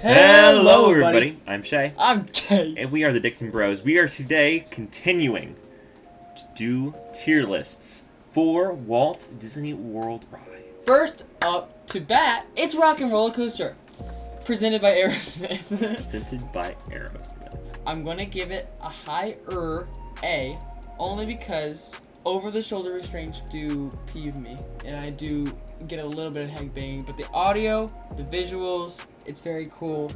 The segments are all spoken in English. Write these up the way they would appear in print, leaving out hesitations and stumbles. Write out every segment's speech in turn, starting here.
Hello, everybody. I'm Shay. I'm Chase. And we are the Dixon Bros. We are today continuing to do tier lists for Walt Disney World rides. First up to bat, it's Rock and Roller Coaster, presented by Aerosmith. Presented by Aerosmith. I'm going to give it a higher A, only because over-the-shoulder restraints do peeve me, and I do get a little bit of head banging, but the audio, the visuals, it's very cool.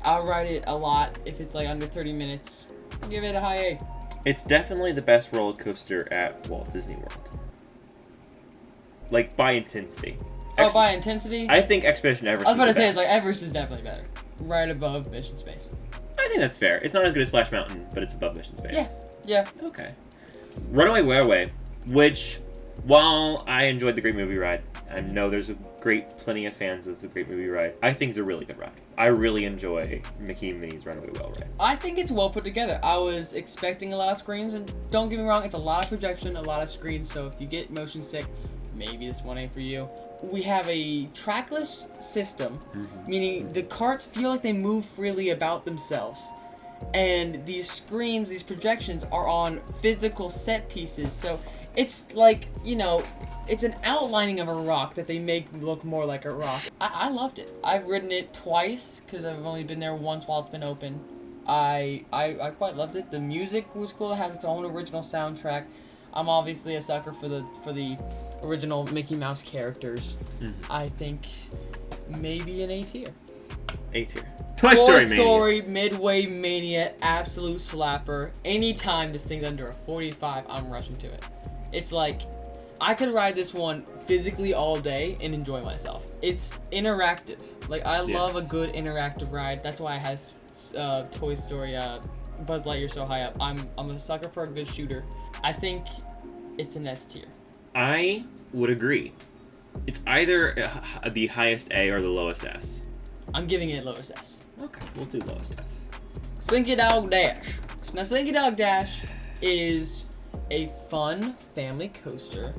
I'll ride it a lot if it's like under 30 minutes. I'll give it a high A. It's definitely the best roller coaster at Walt Disney World. Like, by intensity. By intensity? I think Expedition Everest I was about to say, best. it's like Everest is definitely better. Right above Mission Space. I think that's fair. It's not as good as Splash Mountain, but it's above Mission Space. Yeah. Okay. Runaway Railway, which, while I enjoyed the Great Movie Ride, I know there's plenty of fans of the Great Movie Ride, I think it's a really good ride. I really enjoy Mickey and Minnie's Runaway Railway. I think it's well put together. I was expecting a lot of screens, and don't get me wrong, it's a lot of projection, a lot of screens, so if you get motion sick, maybe this one ain't for you. We have a trackless system, meaning the carts feel like they move freely about themselves. And these screens, these projections are on physical set pieces, so it's like, it's an outlining of a rock that they make look more like a rock. I loved it. I've ridden it twice, because I've only been there once while it's been open. I quite loved it. The music was cool. It has its own original soundtrack. I'm obviously a sucker for the original Mickey Mouse characters. I think maybe an A tier. A tier. Toy Story Midway Mania, absolute slapper. Anytime this thing's under a 45, I'm rushing to it. It's like, I could ride this one physically all day and enjoy myself. It's interactive. Like, I love a good interactive ride. That's why it has Toy Story Buzz Lightyear so high up. I'm a sucker for a good shooter. I think it's an S tier. I would agree. It's either the highest A or the lowest S. I'm giving it lowest S. Okay, we'll do lowest S. Slinky Dog Dash. Now, Slinky Dog Dash is a fun family coaster.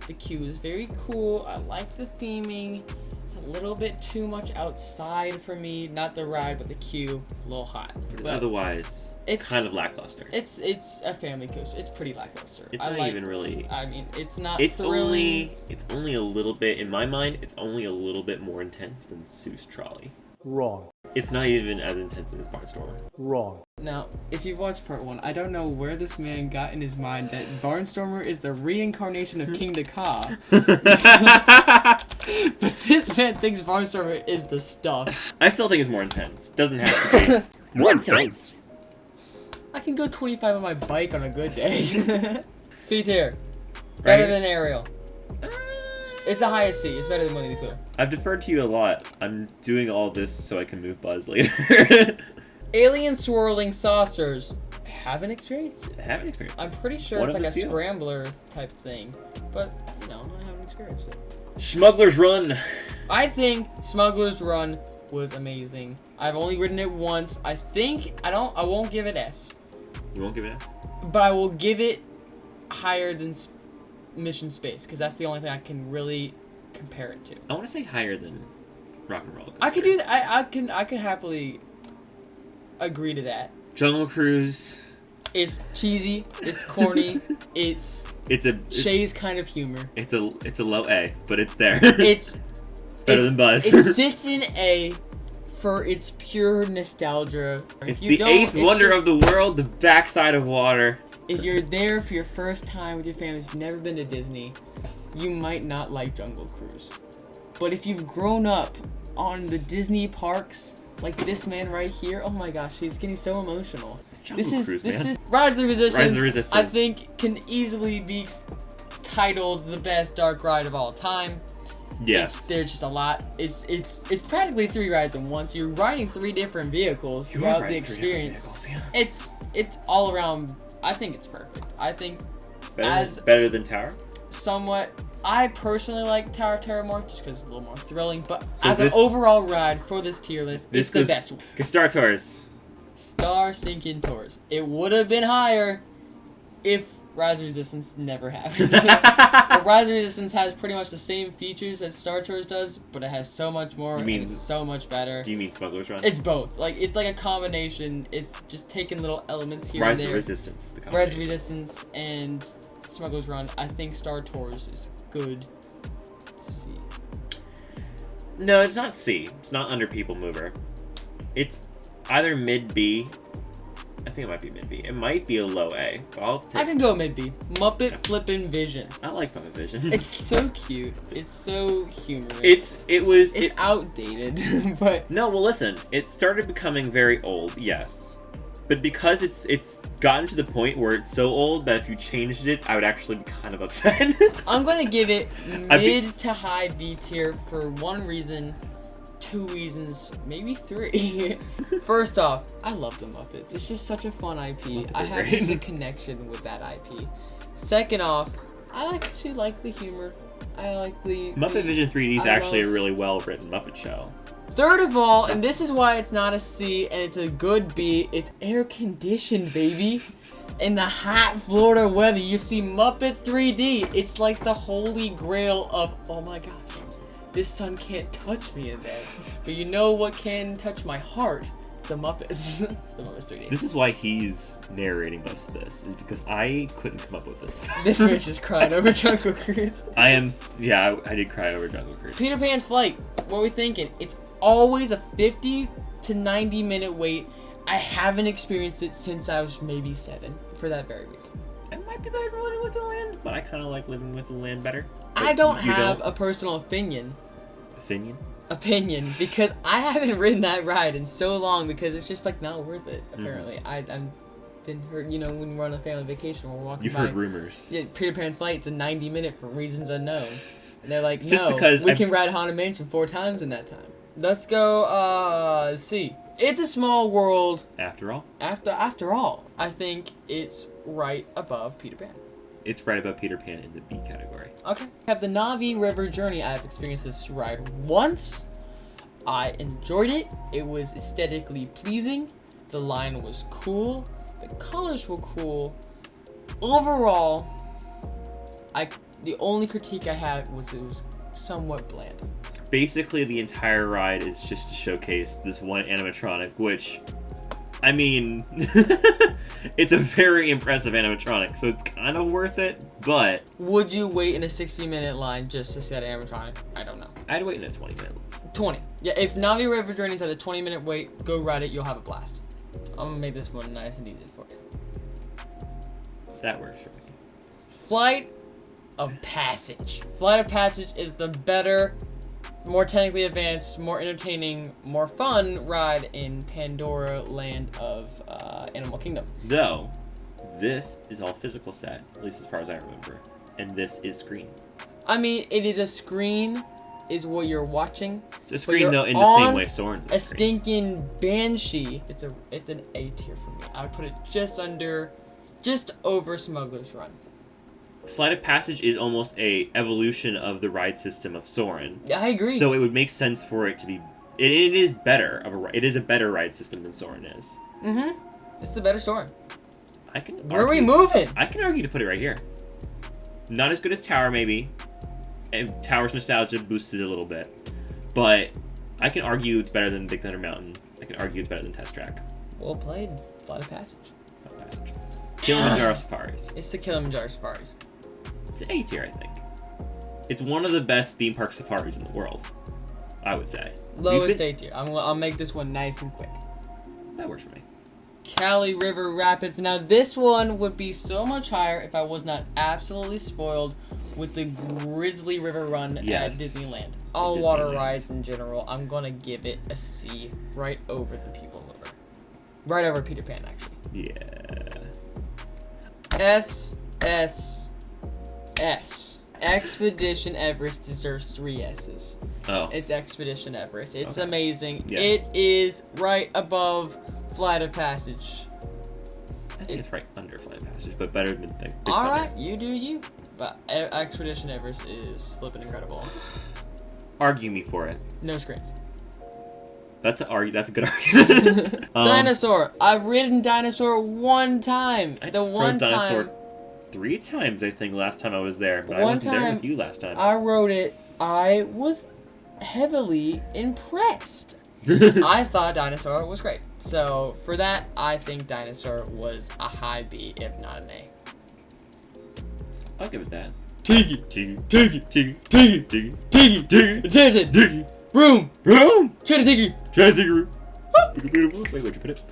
The queue is very cool. I like the theming. It's a little bit too much outside for me. Not the ride, but the queue. A little hot. But otherwise, it's kind of lackluster. It's a family coaster. It's pretty lackluster. It's not even really. I mean, it's not it's thrilling. It's only a little bit, in my mind, it's only a little bit more intense than Seuss Trolley. Wrong. It's not even as intense as Barnstormer. Wrong. Now, if you've watched part 1, I don't know where this man got in his mind that Barnstormer is the reincarnation of King Ka. But this man thinks Barnstormer is the stuff. I still think it's more intense. Doesn't have to be. More intense. I can go 25 on my bike on a good day. C tier. Better than Ariel. It's the highest C. It's better than Winnie the Pooh. I've deferred to you a lot. I'm doing all this so I can move Buzz later. Alien swirling saucers. Haven't experienced it. I haven't experienced it. I'm pretty sure it's like a scrambler type thing. But, I haven't experienced it. Smugglers Run. I think Smugglers Run was amazing. I've only ridden it once. I won't give it S. You won't give it S? But I will give it higher than Mission Space, because that's the only thing I can really compare it to. I want to say higher than Rock and Roller Coaster. I could do that. I can happily agree to that. Jungle Cruise. It's cheesy. It's corny. it's Shay's kind of humor. It's a low A, but it's there. It's better than Buzz. It sits in A for its pure nostalgia. It's the eighth wonder of the world, the backside of water. If you're there for your first time with your family, if you've never been to Disney, you might not like Jungle Cruise. But if you've grown up on the Disney parks, like this man right here, oh my gosh, he's getting so emotional. This is Rise of the Resistance. I think can easily be titled the best dark ride of all time. Yes. There's just a lot. It's practically 3 rides in one. So you're riding 3 different vehicles throughout the experience. It's all around. I think it's perfect. I think better than Tower? Somewhat. I personally like Tower of Terror more just because it's a little more thrilling. But so as an overall ride for this tier list, it's the best one. Star Tours. Star Stinking Tours. It would have been higher if Rise of Resistance never happened. But Rise of Resistance has pretty much the same features that Star Tours does, but it has so much more and it's so much better. Do you mean Smugglers Run? It's both. Like, it's like a combination. It's just taking little elements here and there. Rise of Resistance is the combination. Rise of Resistance and Smugglers Run. I think Star Tours is good. C. No, it's not C. It's not under People Mover. It's either mid B. I think it might be mid B. It might be a low A. I can go mid B. Muppet Flippin' Vision. I like Muppet Vision. It's so cute. It's so humorous. It's outdated, but no. Well, listen. It started becoming very old. Yes, but because it's gotten to the point where it's so old that if you changed it, I would actually be kind of upset. I'm gonna give it mid to high B tier for one reason. 2 reasons, maybe 3. First off, I love the Muppets. It's just such a fun IP. I have a connection with that IP. Second off, I actually like the humor. I like the Muppet Vision 3D is actually a really well-written Muppet show. Third of all, and this is why it's not a C and it's a good B, it's air conditioned, baby. In the hot Florida weather, you see Muppet 3D. It's like the holy grail of, oh my gosh. This sun can't touch me in there. But you know what can touch my heart? The Muppets. The Muppets 3D. This is why he's narrating most of this, is because I couldn't come up with this. This bitch is crying over Jungle Cruise. I did cry over Jungle Cruise. Peter Pan's Flight. What are we thinking? It's always a 50 to 90 minute wait. I haven't experienced it since I was maybe 7, for that very reason. It might be better than Living with the Land, but I kind of like Living with the Land better. I don't have a personal opinion. Opinion, because I haven't ridden that ride in so long because it's just like not worth it. Apparently, I've been heard. You know, when we're on a family vacation, we're walking. You've heard rumors. Yeah, Peter Pan's Flight. It's a 90-minute for reasons unknown, and they're like, it's just because we can ride Haunted Mansion 4 times in that time. Let's go. C. It's a small world. After all. After all, I think it's right above Peter Pan. It's right above Peter Pan in the B category. Okay. I have the Navi River Journey. I've experienced this ride once. I enjoyed it. It was aesthetically pleasing. The line was cool. The colors were cool. Overall, the only critique I had was it was somewhat bland. Basically, the entire ride is just to showcase this one animatronic, which, I mean, it's a very impressive animatronic, so it's kind of worth it, but... Would you wait in a 60-minute line just to see that animatronic? I don't know. I'd wait in a 20-minute. 20. Yeah, if Navi River Journey's at a 20-minute wait, go ride it, you'll have a blast. I'm gonna make this one nice and easy for you. That works for me. Flight of Passage. Flight of Passage is the better, more technically advanced, more entertaining, more fun ride in Pandora Land of Animal Kingdom. Though, this is all physical set, at least as far as I remember, and this is screen. I mean, it is a screen, is what you're watching. It's a screen though, in the same way Soarin's a stinking Banshee. It's an A tier for me. I would put it just over Smugglers Run. Flight of Passage is almost a evolution of the ride system of Soarin'. I agree. So it would make sense for it to be. It is better it is a better ride system than Soarin' is. Mm-hmm. It's the better Soarin'. Where are we moving? I can argue to put it right here. Not as good as Tower, maybe. And Tower's nostalgia boosted it a little bit, but I can argue it's better than Big Thunder Mountain. I can argue it's better than Test Track. Well played. Flight of Passage. Flight of Passage. Kilimanjaro Safaris. It's the Kilimanjaro Safaris. It's an A tier, I think. It's one of the best theme park safaris in the world, I would say. Lowest A tier. I'll make this one nice and quick. That works for me. Cali River Rapids. Now this one would be so much higher if I was not absolutely spoiled with the Grizzly River Run at Disneyland. All water rides in general, I'm gonna give it a C, right over the People Mover. Right over Peter Pan, actually. Yeah. S. Expedition Everest deserves 3 S's. Oh. It's Expedition Everest. It's amazing. Yes. It is right above Flight of Passage. I think it's right under Flight of Passage, but better than Big Thunder. Alright, you do you. But Expedition Everest is flipping incredible. Argue me for it. No screens. That's a good argument. Dinosaur. I've ridden Dinosaur one time. I the one Dinosaur time. 3 times, I think, last time I was there. But I One wasn't there time with you last time. I rode it. I was heavily impressed. I thought Dinosaur was great. So for that, I think Dinosaur was a high B, if not an A. I'll give it that. Tiki, Tiki, tiki, tiki, tiki, tiki, tiki, tiki, attention, tiki, room, room, try tiki. Transiguru. Wait, where'd you put it?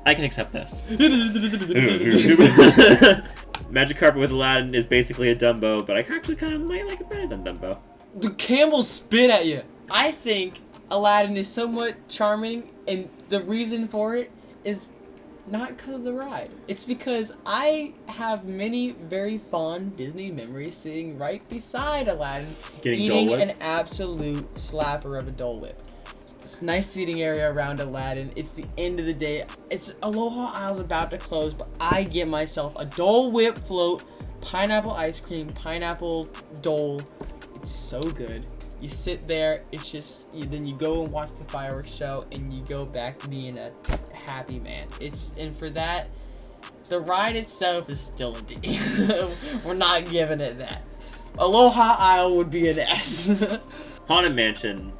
I can accept this. Magic Carpet with Aladdin is basically a Dumbo, but I actually kind of might like it better than Dumbo. The camel spit at you. I think Aladdin is somewhat charming, and the reason for it is not because of the ride. It's because I have many very fond Disney memories sitting right beside Aladdin, Getting eating Dole an Whips? absolute slapper of a Dole Whip. This nice seating area around Aladdin. It's the end of the day. It's Aloha Isle's about to close, but I get myself a Dole Whip float, pineapple ice cream, pineapple Dole. It's so good. You sit there, it's just, then you go and watch the fireworks show, and you go back being a happy man. And for that, the ride itself is still a D. We're not giving it that. Aloha Isle would be an S. Haunted Mansion,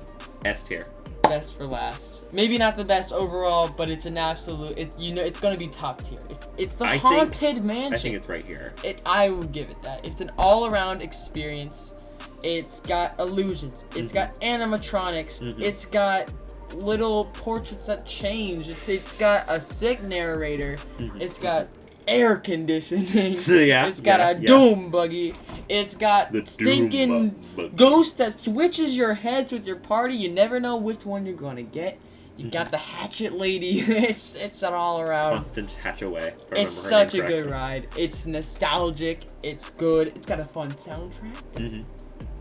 S tier. Best for last. Maybe not the best overall, but it's an absolute. It's gonna be top tier. It's the Haunted Mansion. I think it's right here. I would give it that. It's an all-around experience. It's got illusions. It's got animatronics. It's got little portraits that change. It's got a sick narrator. It's got air conditioning. It's got a doom buggy. It's got The stinking doom buggy. ghost that switches your heads with your party. You never know which one you're gonna get. You got the hatchet lady. It's an all around. Constant hatch away. It's such a good ride. It's nostalgic. It's good. It's got a fun soundtrack.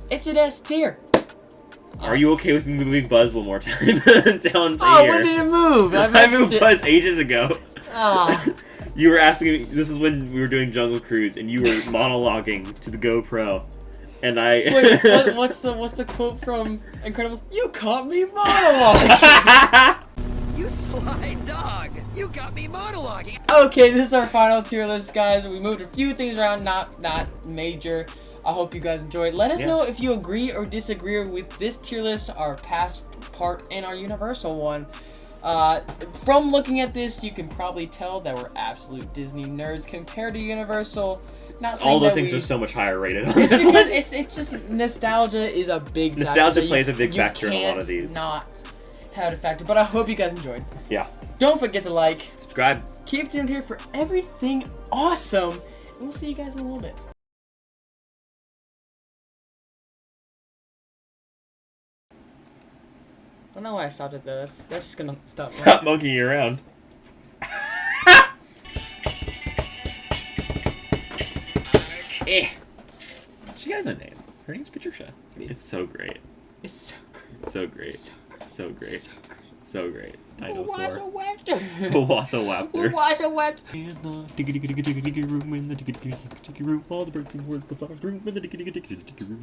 It's an S tier. Are you okay with me moving Buzz one more time down to Oh, here? when did it move? I moved Buzz ages ago. Ah. You were asking me. This is when we were doing Jungle Cruise, and you were monologuing to the GoPro, and I. Wait, what's the quote from Incredibles? You caught me monologuing. You sly dog! You got me monologuing! Okay, this is our final tier list, guys. We moved a few things around, not major. I hope you guys enjoyed. Let us know if you agree or disagree with this tier list, our past part, and our Universal one. From looking at this, you can probably tell that we're absolute Disney nerds compared to Universal. Not saying all the that things are so much higher rated on It's this because one. it's just nostalgia is a big factor. Nostalgia So plays a big factor in a lot of can't these. Not have a factor, but I hope you guys enjoyed. Yeah. Don't forget to like, Subscribe. keep tuned here for everything awesome, and we'll see you guys in a little bit. I don't know why I stopped it though. That's just gonna stop. Stop monkeying around. She has a name. Her name's Patricia. It's so great. It's so great. It's so great. So great. So great. So great. So great. Dinosaur. Wapter. Wasawapter. Wapter. In the diggy diggy diggy diggy room, in the diggy diggy diggy room, all the birds sing words, the flowers bloom in the diggy diggy diggy diggy room.